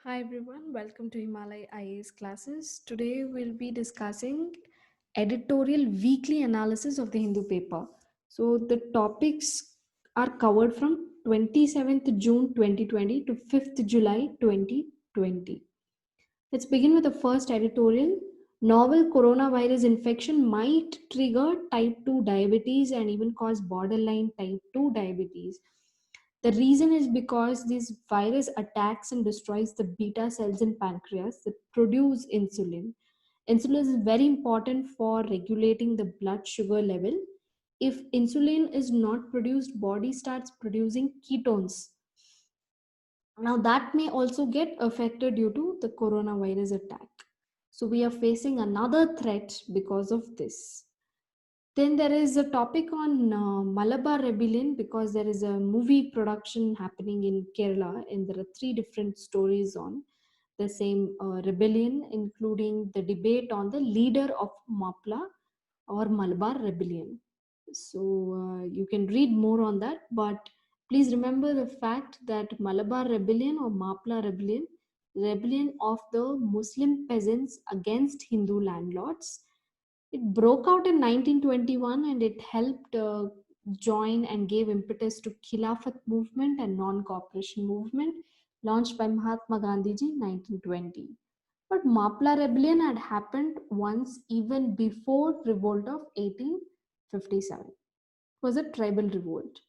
Hi everyone, welcome to Himalaya IAS classes. Today we'll be discussing editorial weekly analysis of the Hindu paper. So the topics are covered from 27th June 2020 to 5th July 2020. Let's begin with the first editorial. Novel coronavirus infection might trigger type 2 diabetes and even cause borderline type 2 diabetes. The reason is because this virus attacks and destroys the beta cells in pancreas that produce insulin. Insulin is very important for regulating the blood sugar level. If insulin is not produced, body starts producing ketones. Now that may also get affected due to the coronavirus attack. So we are facing another threat because of this. Then there is a topic on Malabar Rebellion because there is a movie production happening in Kerala, and there are three different stories on the same rebellion, including the debate on the leader of Mapla or Malabar Rebellion. So you can read more on that, but please remember the fact that Malabar Rebellion or Mapla Rebellion, rebellion of the Muslim peasants against Hindu landlords, it broke out in 1921 and it helped join and gave impetus to Khilafat movement and non-cooperation movement launched by Mahatma Gandhi ji 1920. But Mapla rebellion had happened once even before revolt of 1857. It was a tribal revolt.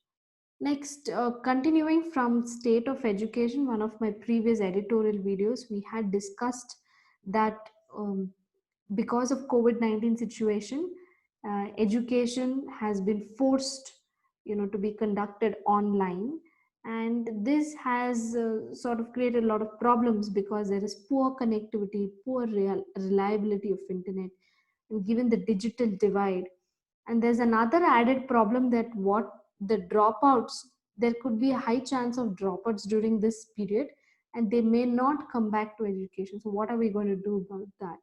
Next, continuing from state of education, one of my previous editorial videos, we had discussed that because of COVID-19 situation, education has been forced, to be conducted online, and this has sort of created a lot of problems because there is poor connectivity, poor reliability of internet, and given the digital divide. And there's another added problem that what the dropouts, there could be a high chance of dropouts during this period, and they may not come back to education. So what are we going to do about that?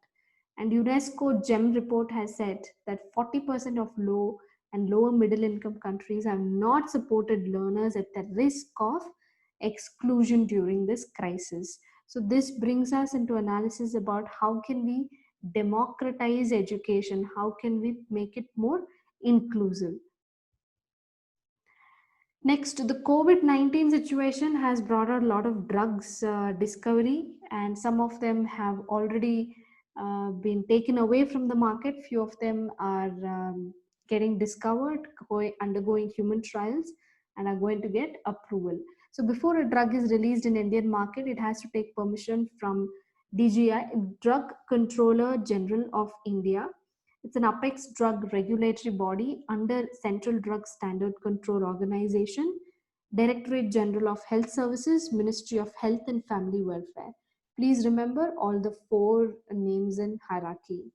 And UNESCO GEM report has said that 40% of low and lower middle income countries have not supported learners at the risk of exclusion during this crisis. So this brings us into analysis about how can we democratize education, how can we make it more inclusive. Next, the COVID-19 situation has brought out a lot of drugs discovery, and some of them have already been taken away from the market. Few of them are getting discovered, undergoing human trials, and are going to get approval. So before a drug is released in Indian market, it has to take permission from DGI, Drug Controller General of India. It's an apex drug regulatory body under Central Drug Standard Control Organization, Directorate General of Health Services, Ministry of Health and Family Welfare. Please remember all the four names in hierarchy.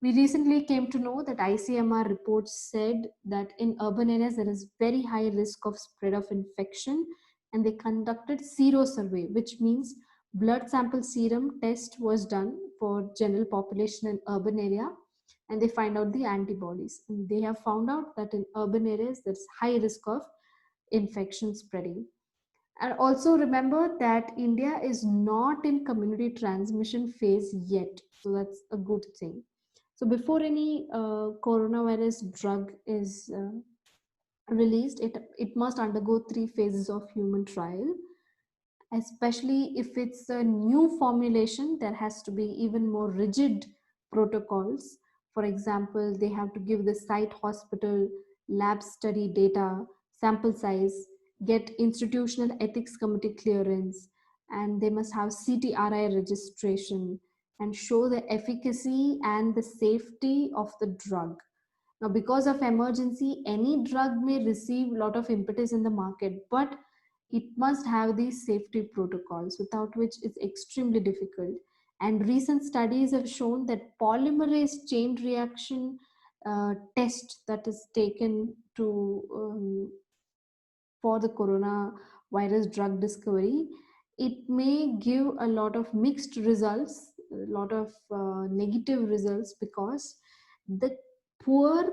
We recently came to know that ICMR reports said that in urban areas there is very high risk of spread of infection, and they conducted sero survey, which means blood sample serum test was done for general population in urban area, and they find out the antibodies. And they have found out that in urban areas there's high risk of infection spreading. And also remember that India is not in community transmission phase yet, so that's a good thing. So before any coronavirus drug is released, it must undergo 3 phases of human trial. Especially if it's a new formulation, there has to be even more rigid protocols. For example, they have to give the site hospital lab study data, sample size, get institutional ethics committee clearance, and they must have CTRI registration and show the efficacy and the safety of the drug. Now, because of emergency, any drug may receive a lot of impetus in the market, but it must have these safety protocols, without which it's extremely difficult. And recent studies have shown that polymerase chain reaction test that is taken to for the coronavirus drug discovery, it may give a lot of mixed results, a lot of negative results, because the poor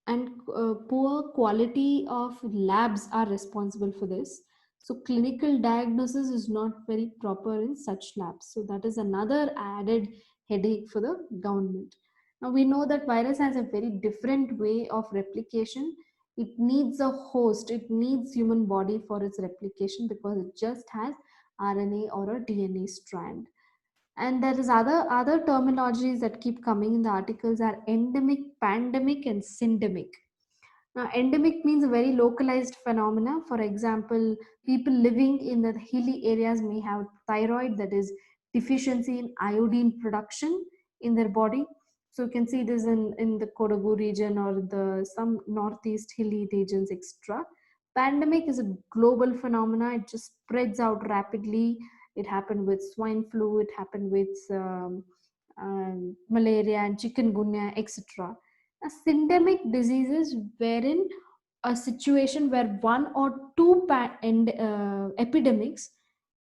poor quality of labs are responsible for this. So clinical diagnosis is not very proper in such labs. So that is another added headache for the government. Now we know that virus has a very different way of replication. It needs a host, it needs human body for its replication because it just has RNA or a DNA strand. And there is other terminologies that keep coming in the articles are endemic, pandemic, and syndemic. Now, endemic means a very localized phenomena. For example, people living in the hilly areas may have thyroid, that is deficiency in iodine production in their body. So you can see this in the Kodagu region or the some northeast hilly regions, etc. Pandemic is a global phenomena. It just spreads out rapidly. It happened with swine flu. It happened with malaria and chikungunya, etc. Syndemic diseases wherein a situation where one or two epidemics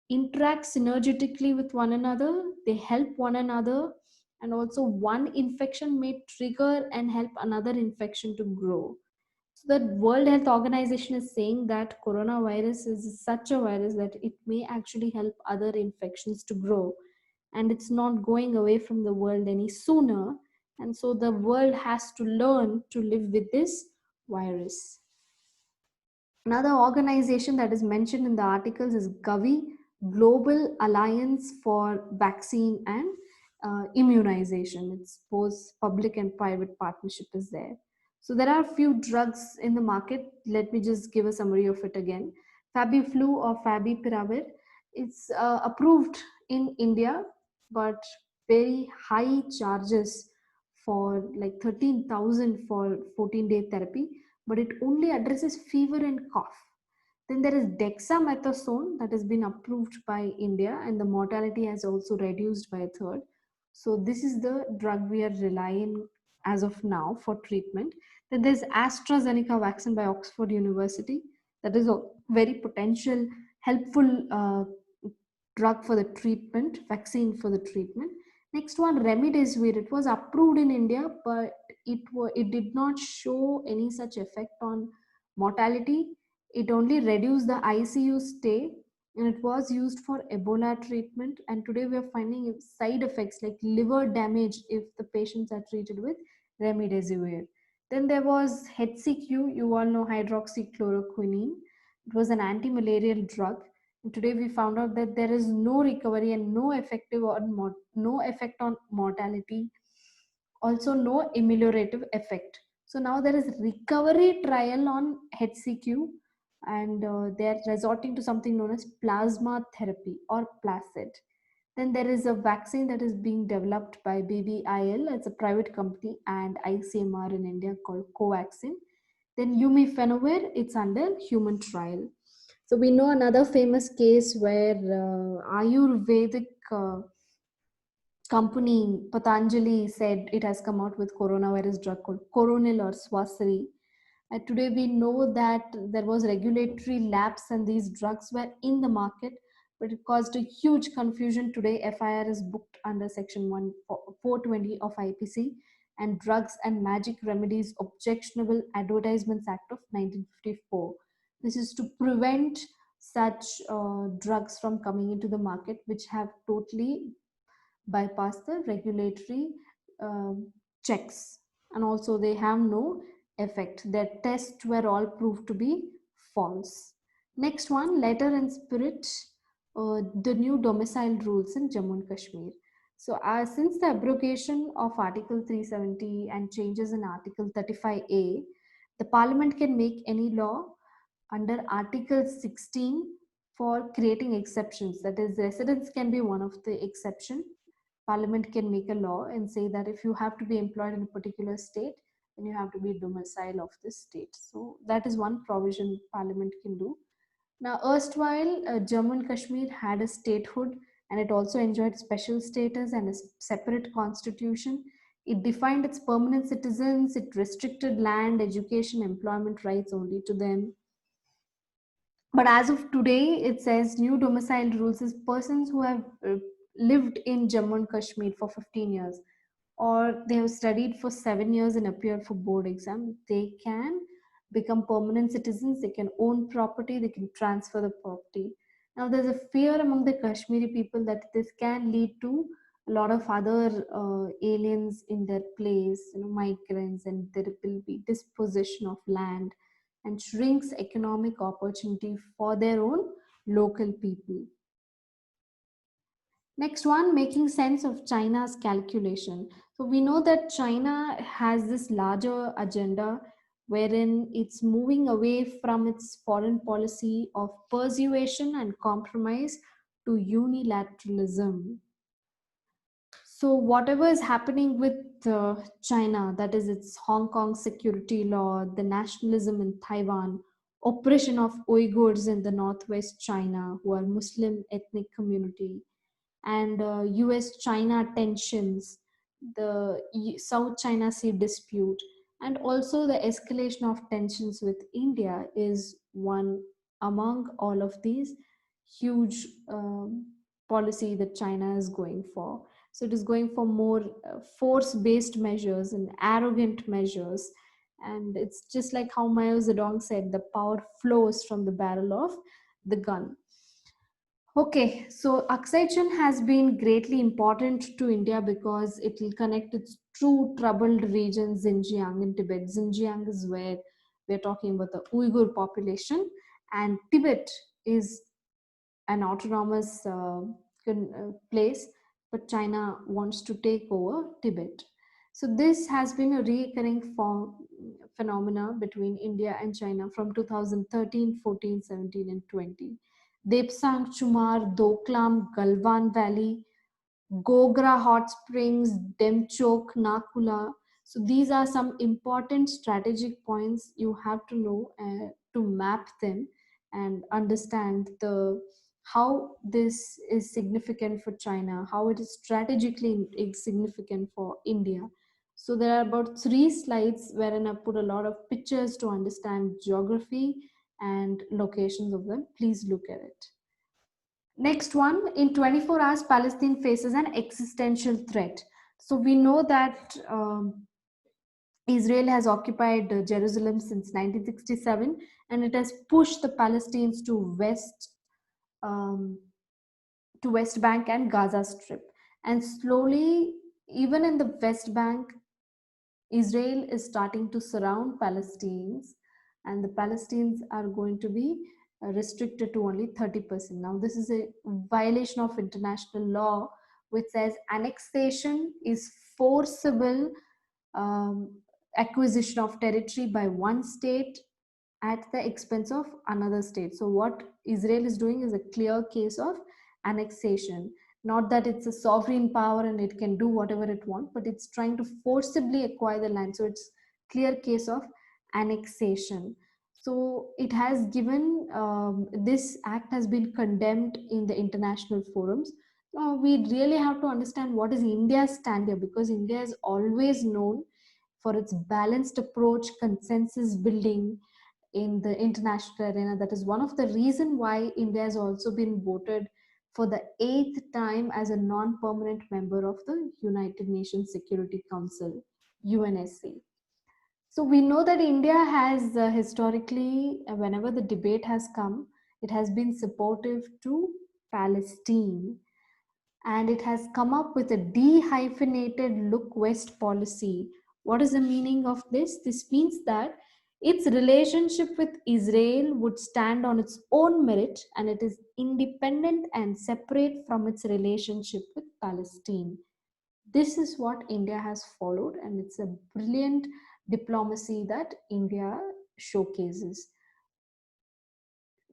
interact synergetically with one another, they help one another, and also one infection may trigger and help another infection to grow. So the World Health Organization is saying that coronavirus is such a virus that it may actually help other infections to grow, and it's not going away from the world any sooner. And so the world has to learn to live with this virus. Another organization that is mentioned in the articles is Gavi, Global Alliance for Vaccine and Immunization. It's both public and private partnership is there. So there are a few drugs in the market. Let me just give a summary of it again. Fabiflu or Favipiravir. It's approved in India, but very high charges for like 13,000 for 14-day therapy, but it only addresses fever and cough. Then there is dexamethasone that has been approved by India, and the mortality has also reduced by a third. So this is the drug we are relying as of now for treatment. Then there's AstraZeneca vaccine by Oxford University. That is a very potential helpful drug for the treatment, vaccine for the treatment. Next one, remdesivir. It was approved in India, but it did not show any such effect on mortality. It only reduced the ICU stay, and it was used for Ebola treatment. And today we are finding side effects like liver damage if the patients are treated with remdesivir. Then there was HCQ. You all know hydroxychloroquine. It was an anti-malarial drug. And today we found out that there is no recovery and no effect on mortality, also no ameliorative effect. So now there is recovery trial on HCQ, and they are resorting to something known as plasma therapy or placid. Then there is a vaccine that is being developed by BBIL, it's a private company, and ICMR in India called Covaxin. Then Lumifenovir, it's under human trial. So we know another famous case where Ayurvedic company Patanjali said it has come out with coronavirus drug called Coronil or Swasari. And today we know that there was regulatory lapse and these drugs were in the market, but it caused a huge confusion. Today, FIR is booked under Section 420 of IPC and Drugs and Magic Remedies Objectionable Advertisements Act of 1954. This is to prevent such drugs from coming into the market, which have totally bypass the regulatory checks, and also they have no effect. Their tests were all proved to be false. Next one, letter and spirit, the new domicile rules in Jammu and Kashmir. So since the abrogation of Article 370 and changes in Article 35A, the Parliament can make any law under Article 16 for creating exceptions. That is, residents can be one of the exception. Parliament can make a law and say that if you have to be employed in a particular state, then you have to be domicile of this state. So that is one provision Parliament can do. Now, erstwhile, Jammu and Kashmir had a statehood, and it also enjoyed special status and a separate constitution. It defined its permanent citizens, it restricted land, education, employment rights only to them. But as of today, it says new domicile rules is persons who have lived in Jammu and Kashmir for 15 years or they have studied for 7 years and appeared for board exam. They can become permanent citizens, they can own property, they can transfer the property. Now, there's a fear among the Kashmiri people that this can lead to a lot of other aliens in their place, migrants, and there will be dispossession of land and shrinks economic opportunity for their own local people. Next one, making sense of China's calculation. So we know that China has this larger agenda wherein it's moving away from its foreign policy of persuasion and compromise to unilateralism. So whatever is happening with China, that is its Hong Kong security law, the nationalism in Taiwan, oppression of Uyghurs in the northwest China, who are Muslim ethnic community, and US China tensions, the South China Sea dispute, and also the escalation of tensions with India is one among all of these huge policy that China is going for. So it is going for more force based measures and arrogant measures. And it's just like how Mao Zedong said, the power flows from the barrel of the gun. Okay, so Aksai has been greatly important to India because it will connect its true troubled region, Xinjiang in Tibet. Xinjiang is where we're talking about the Uyghur population, and Tibet is an autonomous place, but China wants to take over Tibet. So this has been a recurring phenomena between India and China from 2013, 14, 17, and 20. Depsang, Chumar, Doklam, Galwan Valley, Gogra Hot Springs, Demchok, Nakula. So these are some important strategic points you have to know to map them and understand the how this is significant for China, how it is strategically significant for India. So there are about 3 slides wherein I put a lot of pictures to understand geography and locations of them. Please look at it. Next one, in 24 hours, Palestine faces an existential threat. So we know that Israel has occupied Jerusalem since 1967, and it has pushed the Palestinians um, to West Bank and Gaza Strip. And slowly, even in the West Bank, Israel is starting to surround Palestinians, and the Palestinians are going to be restricted to only 30%. Now, this is a violation of international law, which says annexation is forcible um, acquisition of territory by one state at the expense of another state. So, what Israel is doing is a clear case of annexation. Not that it's a sovereign power and it can do whatever it wants, but it's trying to forcibly acquire the land. So, it's clear case of annexation. So, it has given this act has been condemned in the international forums. Now, we really have to understand what is India's stand here, because India is always known for its balanced approach, consensus building in the international arena. That is one of the reason why India has also been voted for the 8th time as a non-permanent member of the United Nations Security Council, UNSC. So we know that India has historically, whenever the debate has come, it has been supportive to Palestine, and it has come up with a dehyphenated look west policy. What is the meaning of this? This means that its relationship with Israel would stand on its own merit, and it is independent and separate from its relationship with Palestine. This is what India has followed, and it's a brilliant diplomacy that India showcases.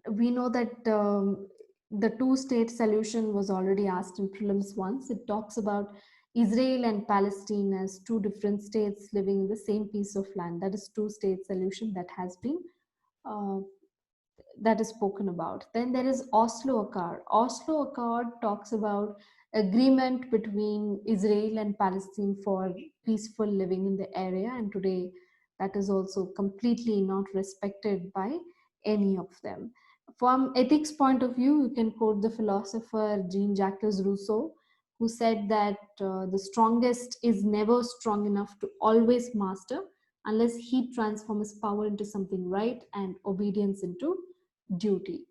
We know that the two-state solution was already asked in prelims once. It talks about Israel and Palestine as two different states living in the same piece of land. That is two-state solution that has been uh, that is spoken about. Then there is Oslo Accord. Oslo Accord talks about agreement between Israel and Palestine for peaceful living in the area, and today that is also completely not respected by any of them. From ethics point of view, you can quote the philosopher Jean-Jacques Rousseau, who said that the strongest is never strong enough to always master unless he transforms power into something right and obedience into duty.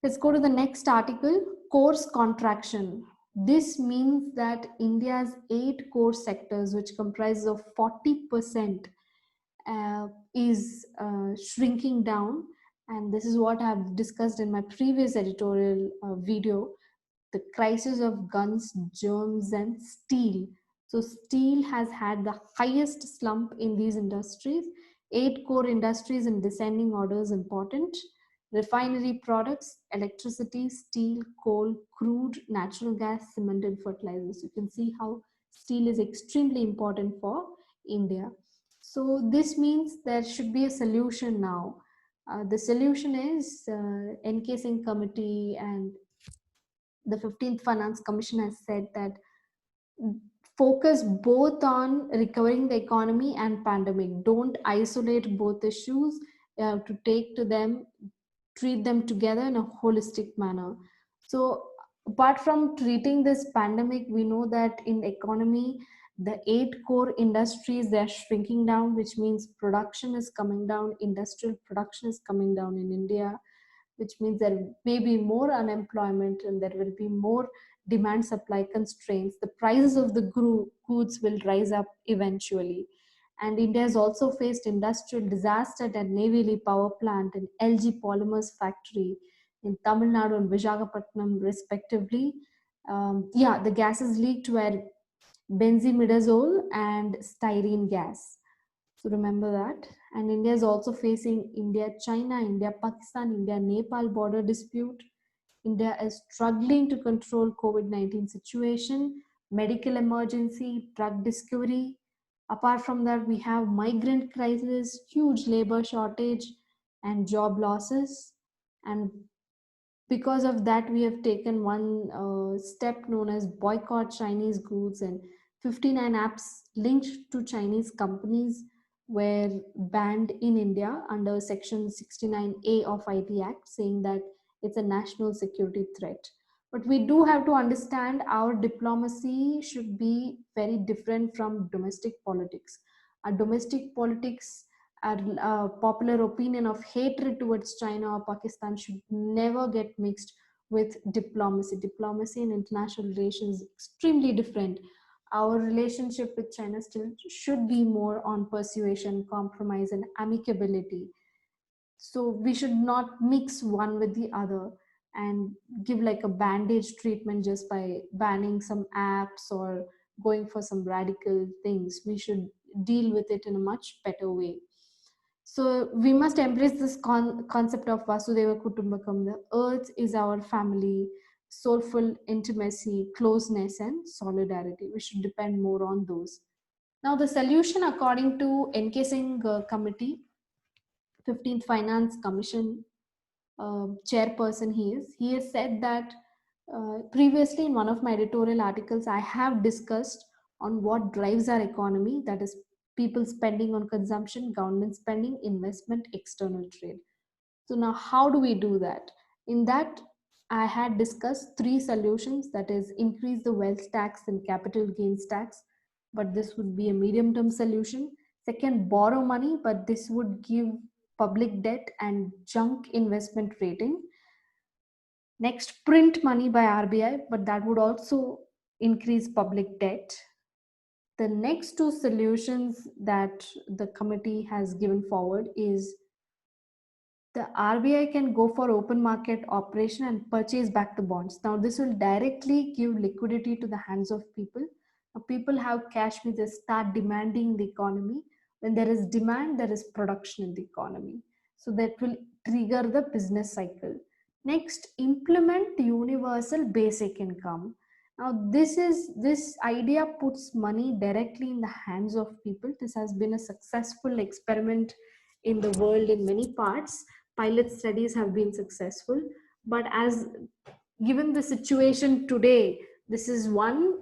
Let's go to the next article, course contraction. This means that India's 8 core sectors, which comprises of 40%, is shrinking down. And this is what I've discussed in my previous editorial video, the crisis of guns, germs, and steel. So, steel has had the highest slump in these industries. 8 core industries in descending order is important: refinery products, electricity, steel, coal, crude, natural gas, cement, and fertilizers. You can see how steel is extremely important for India. So, this means there should be a solution now. The solution is NK Singh committee and the 15th Finance Commission has said that focus both on recovering the economy and pandemic. Don't isolate both issues. You have to take to them, treat them together in a holistic manner. So apart from treating this pandemic, we know that in the economy, the 8 core industries, they're shrinking down, which means production is coming down, industrial production is coming down in India, which means there may be more unemployment and there will be more demand supply constraints. The prices of the goods will rise up eventually. And India has also faced industrial disaster at Neyveli power plant and LG Polymers factory in Tamil Nadu and Visakhapatnam, respectively. The gases leaked were benzimidazole and styrene gas. So remember that. And India is also facing India-China, India-Pakistan, India-Nepal border dispute. India is struggling to control COVID-19 situation, medical emergency, drug discovery. Apart from that, we have migrant crisis, huge labor shortage, and job losses. And because of that, we have taken one step known as boycott Chinese goods, and 59 apps linked to Chinese companies were banned in India under Section 69A of IT Act, saying that it's a national security threat. But we do have to understand our diplomacy should be very different from domestic politics. Our domestic politics, popular opinion of hatred towards China or Pakistan should never get mixed with diplomacy. Diplomacy and international relations is extremely different. Our relationship with China still should be more on persuasion, compromise, and amicability. So we should not mix one with the other and give like a bandage treatment just by banning some apps or going for some radical things. We should deal with it in a much better way. So we must embrace this concept of Vasudeva Kutumbakam. The earth is our family, soulful intimacy, closeness, and solidarity. We should depend more on those. Now, the solution, according to NK Singh committee, 15th Finance Commission chairperson he has said that previously in one of my editorial articles, I have discussed on what drives our economy, that is people spending on consumption, government spending, investment, external trade. So now how do we do that? In that, I had discussed 3 solutions, that is increase the wealth tax and capital gains tax, but this would be a medium term solution. Second, borrow money, but this would give public debt and junk investment rating. Next, print money by RBI, but that would also increase public debt. The next 2 solutions that the committee has given forward is the RBI can go for open market operation and purchase back the bonds. Now, this will directly give liquidity to the hands of people. Now, people have cash, they start demanding the economy. When there is demand, there is production in the economy. So that will trigger the business cycle. Next, implement universal basic income. Now, this idea puts money directly in the hands of people. This has been a successful experiment in the world in many parts. Pilot studies have been successful, but as given the situation today, this is one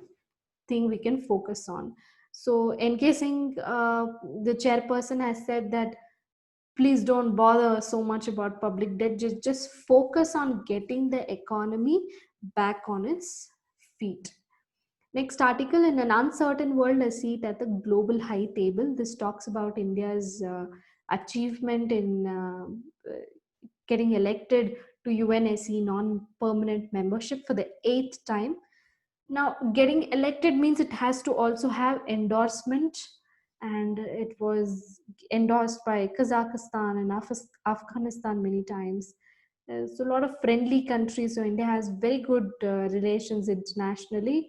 thing we can focus on. So NK Singh, the chairperson, has said that please don't bother so much about public debt, just focus on getting the economy back on its feet. Next article, in an uncertain world, a seat at the global high table. This talks about India's achievement in getting elected to UNSC non-permanent membership for the eighth time. Now, getting elected means it has to also have endorsement, and it was endorsed by Kazakhstan and Afghanistan many times. So, a lot of friendly countries. So, India has very good relations internationally.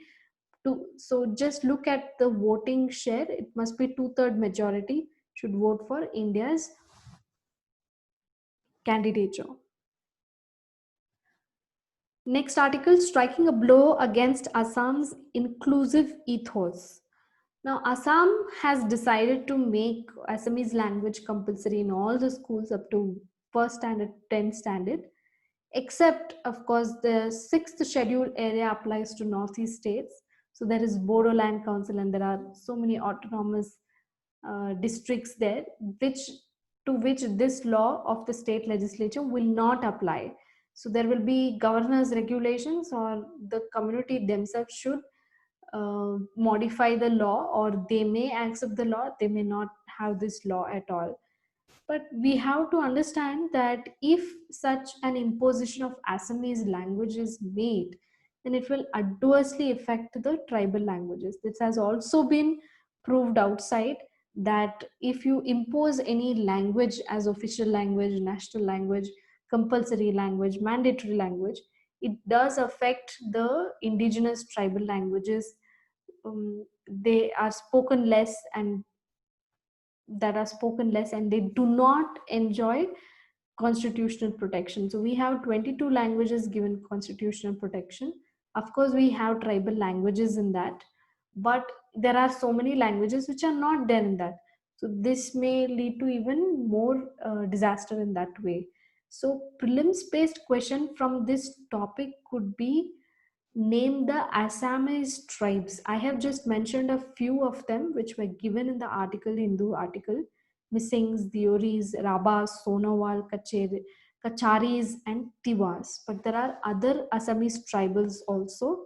So, just look at the voting share. It must be two-third majority should vote for India's candidature. Next article, striking a blow against Assam's inclusive ethos. Now, Assam has decided to make Assamese language compulsory in all the schools up to first standard, 10th standard, except, of course, the sixth schedule area applies to Northeast states. So there is Bodoland Council, and there are so many autonomous districts there, which to which this law of the state legislature will not apply. So there will be governors regulations, or the community themselves should modify the law, or they may accept the law, they may not have this law at all. But we have to understand that if such an imposition of Assamese language is made, then it will adversely affect the tribal languages. This has also been proved outside, that if you impose any language as official language, national language, compulsory language, mandatory language, it does affect the indigenous tribal languages. They are spoken less, and they do not enjoy constitutional protection. So we have 22 languages given constitutional protection. Of course, we have tribal languages in that, but there are so many languages which are not there in that. So this may lead to even more disaster in that way. So prelims based question from this topic could be, name the Assamese tribes. I have just mentioned a few of them which were given in the article, Hindu article: Missings, Dioris, Rabas, Sonowal, Kacharis, and Tiwas. But there are other Assamese tribals also.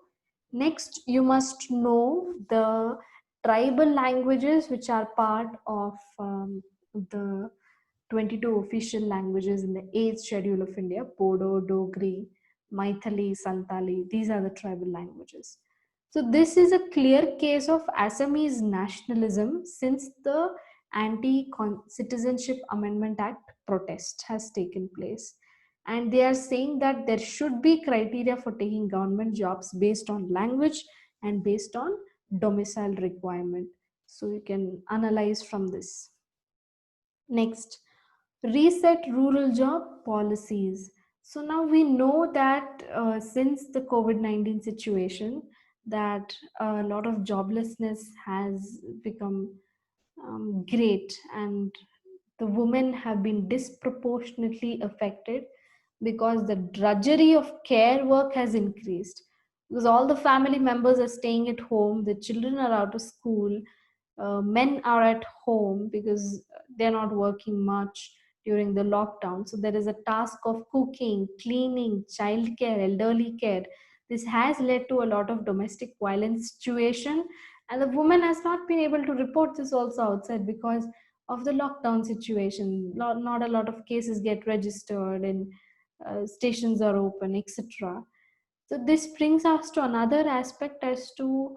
Next, you must know the tribal languages which are part of the 22 official languages in the 8th schedule of India: Bodo, Dogri, Maithili, Santali. These are the tribal languages. So this is a clear case of Assamese nationalism since the Anti-Citizenship Amendment Act protest has taken place. And they are saying that there should be criteria for taking government jobs based on language and based on domicile requirement. So you can analyze from this. Next, reset rural job policies. So now we know that since the COVID-19 situation, that a lot of joblessness has become great, and the women have been disproportionately affected because the drudgery of care work has increased, because all the family members are staying at home, the children are out of school, men are at home because they're not working much during the lockdown. So there is a task of cooking, cleaning, childcare, elderly care. This has led to a lot of domestic violence situation, and the woman has not been able to report this also outside because of the lockdown situation. Not a lot of cases get registered, and stations are open, etc. So this brings us to another aspect as to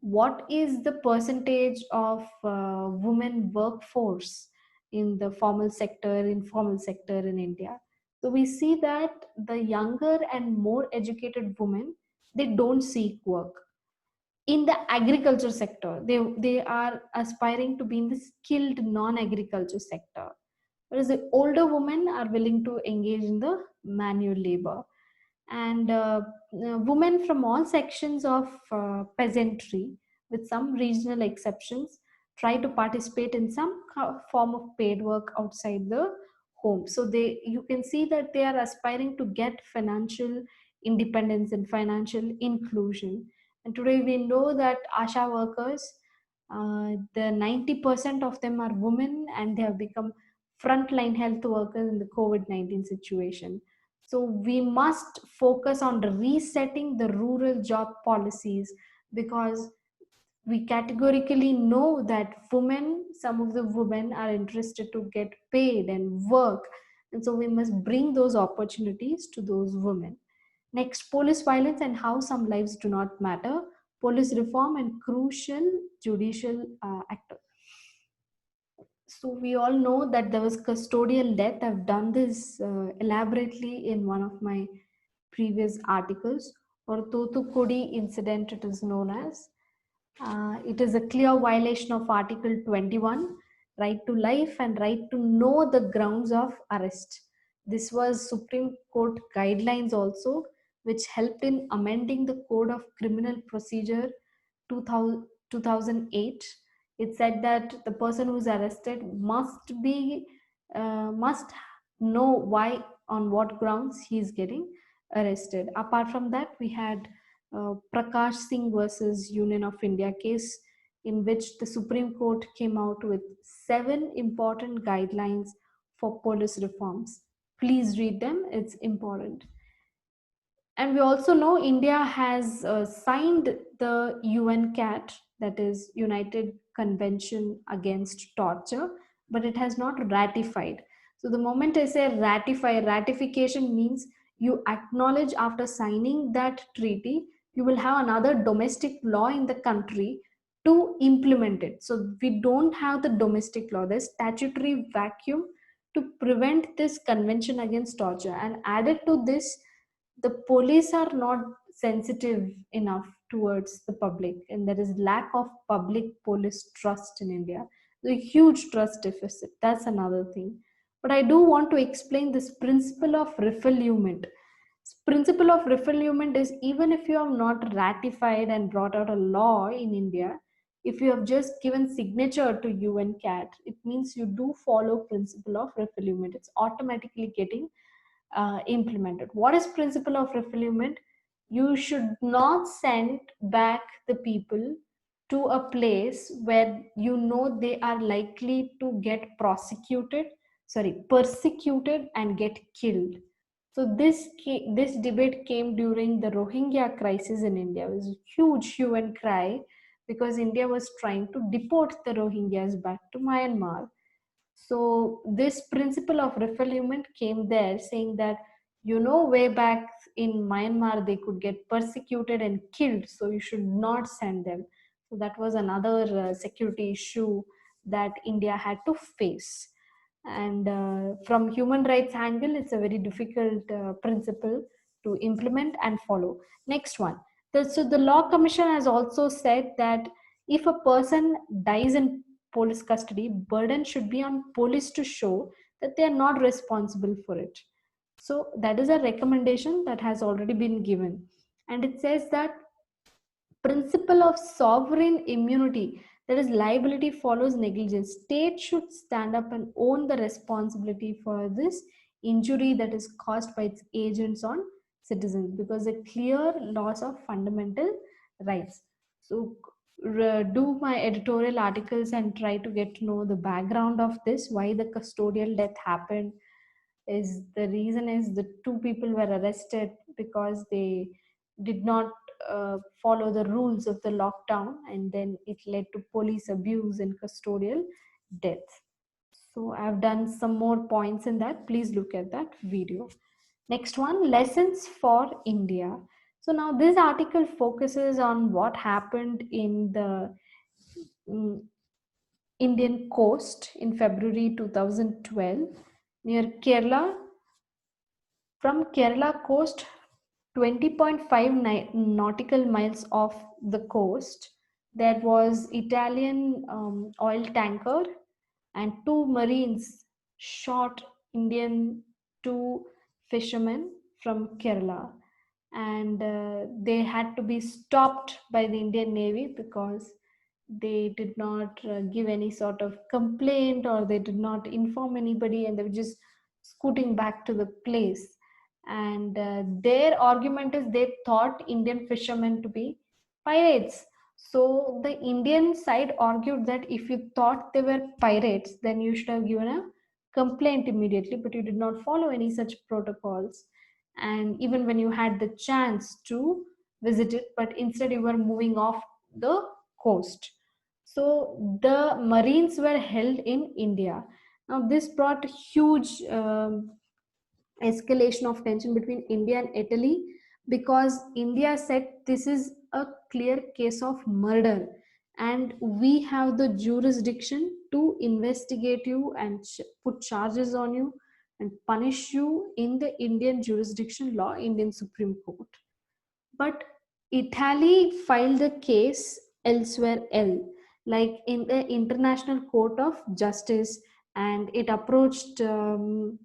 what is the percentage of women workforce in the formal sector, informal sector in India. So we see that the younger and more educated women, they don't seek work in the agriculture sector. They are aspiring to be in the skilled non-agriculture sector, whereas the older women are willing to engage in the manual labor. And women from all sections of peasantry, with some regional exceptions, try to participate in some form of paid work outside the home. So they, you can see that they are aspiring to get financial independence and financial inclusion. And today we know that ASHA workers, the 90% of them are women, and they have become frontline health workers in the COVID-19 situation. So we must focus on resetting the rural job policies, because we categorically know that women, some of the women are interested to get paid and work, and so we must bring those opportunities to those women. Next, police violence and how some lives do not matter, police reform and crucial judicial actor. So we all know that there was custodial death. I've done this elaborately in one of my previous articles, or Thothukudi incident it is known as. It is a clear violation of Article 21, right to life and right to know the grounds of arrest. This was Supreme Court guidelines also, which helped in amending the Code of Criminal Procedure 2008. It said that the person who is arrested must know why, on what grounds he is getting arrested. Apart from that, we had Prakash Singh versus Union of India case, in which the Supreme Court came out with 7 important guidelines for police reforms. Please read them, it's important. And we also know India has signed the UNCAT, that is United Convention Against Torture, but it has not ratified. So the moment I say ratify, ratification means you acknowledge after signing that treaty, you will have another domestic law in the country to implement it. So we don't have the domestic law, there's statutory vacuum to prevent this convention against torture. And added to this, the police are not sensitive enough towards the public, and there is lack of public police trust in India. The huge trust deficit, that's another thing. But I do want to explain this principle of refoulement. Principle of refoulement is, even if you have not ratified and brought out a law in India, if you have just given signature to UNCAT, it means you do follow principle of refoulement. It's automatically getting implemented. What is principle of refoulement? You should not send back the people to a place where you know they are likely to get persecuted and get killed. So this debate came during the Rohingya crisis in India. It was a huge hue and cry because India was trying to deport the Rohingyas back to Myanmar. So this principle of refoulement came there, saying that, way back in Myanmar they could get persecuted and killed, so you should not send them. So that was another security issue that India had to face. And from human rights angle, it's a very difficult principle to implement and follow. Next one. So the Law Commission has also said that if a person dies in police custody, burden should be on police to show that they are not responsible for it. So that is a recommendation that has already been given. And it says that principle of sovereign immunity, that is liability follows negligence. State should stand up and own the responsibility for this injury that is caused by its agents on citizens, because a clear loss of fundamental rights. So do my editorial articles and try to get to know the background of this, why the custodial death happened. Is the reason is the 2 people were arrested because they did not follow the rules of the lockdown, and then it led to police abuse and custodial death. So I've done some more points in that. Please look at that video. Next one, lessons for India. So now this article focuses on what happened in the mm, Indian coast in February 2012 near Kerala. From Kerala coast, 20.5 nautical miles off the coast, there was Italian oil tanker and 2 Marines shot Indian 2 fishermen from Kerala, and they had to be stopped by the Indian Navy because they did not give any sort of complaint, or they did not inform anybody, and they were just scooting back to the place. And their argument is they thought Indian fishermen to be pirates. So the Indian side argued that if you thought they were pirates, then you should have given a complaint immediately, but you did not follow any such protocols. And even when you had the chance to visit it, but instead you were moving off the coast. So the Marines were held in India. Now this brought huge escalation of tension between India and Italy, because India said this is a clear case of murder and we have the jurisdiction to investigate you and put charges on you and punish you in the Indian jurisdiction law, Indian Supreme Court. But Italy filed the case elsewhere, like in the International Court of Justice, and it approached the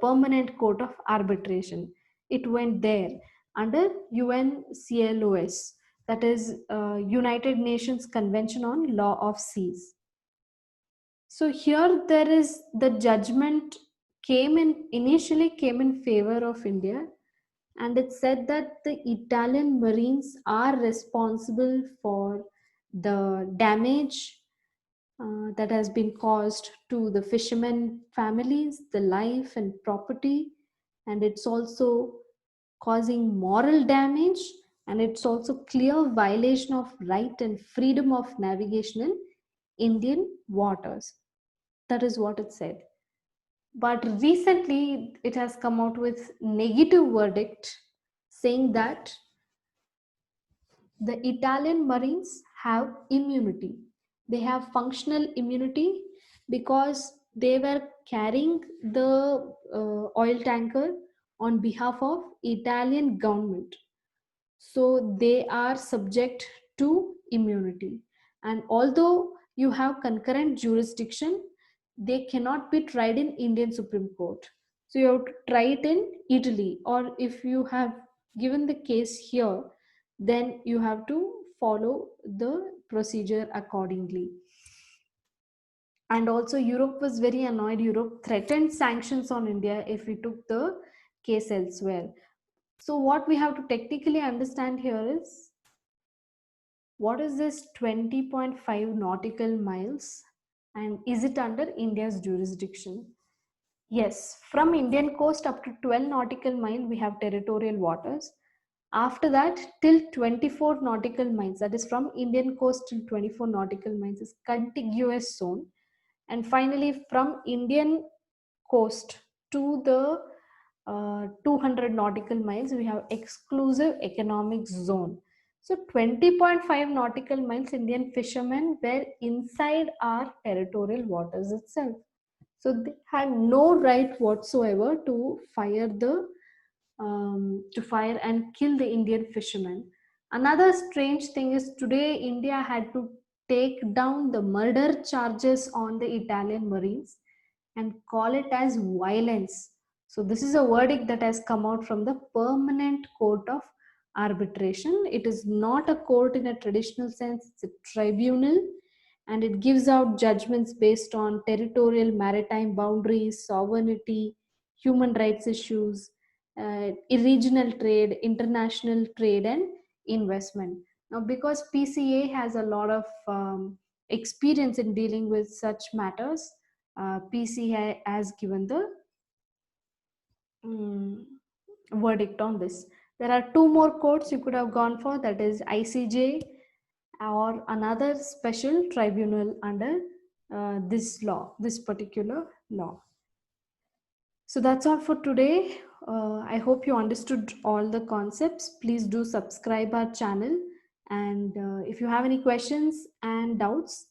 Permanent Court of Arbitration. It went there under UNCLOS, that is United Nations Convention on Law of Seas. So here there is the judgment initially came in favor of India, and it said that the Italian Marines are responsible for the damage that has been caused to the fishermen families, the life and property, and it's also causing moral damage, and it's also clear violation of right and freedom of navigation in Indian waters. That is what it said. But recently it has come out with negative verdict saying that the Italian Marines have immunity. They have functional immunity because they were carrying the oil tanker on behalf of Italian government. So they are subject to immunity. And although you have concurrent jurisdiction, they cannot be tried in Indian Supreme Court. So you have to try it in Italy, or if you have given the case here, then you have to follow the procedure accordingly. And also Europe was very annoyed. Europe threatened sanctions on India if we took the case elsewhere. So what we have to technically understand here is, what is this 20.5 nautical miles and is it under India's jurisdiction? Yes, from Indian coast up to 12 nautical mile we have territorial waters. After that, till 24 nautical miles, that is from Indian coast till 24 nautical miles, is contiguous zone. And finally, from Indian coast to the 200 nautical miles, we have exclusive economic zone. So 20.5 nautical miles, Indian fishermen were inside our territorial waters itself. So they had no right whatsoever to fire and kill the Indian fishermen. Another strange thing is, today India had to take down the murder charges on the Italian Marines and call it as violence. So this is a verdict that has come out from the Permanent Court of Arbitration. It is not a court in a traditional sense, it's a tribunal, and it gives out judgments based on territorial maritime boundaries, sovereignty, human rights issues, regional trade, international trade, and investment. Now, because PCA has a lot of experience in dealing with such matters, PCA has given the verdict on this. There are two more courts you could have gone for, that is ICJ or another special tribunal under this law, this particular law. So that's all for today. I hope you understood all the concepts. Please do subscribe our channel, and if you have any questions and doubts,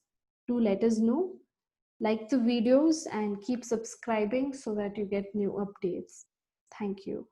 do let us know. Like the videos and keep subscribing so that you get new updates. Thank you.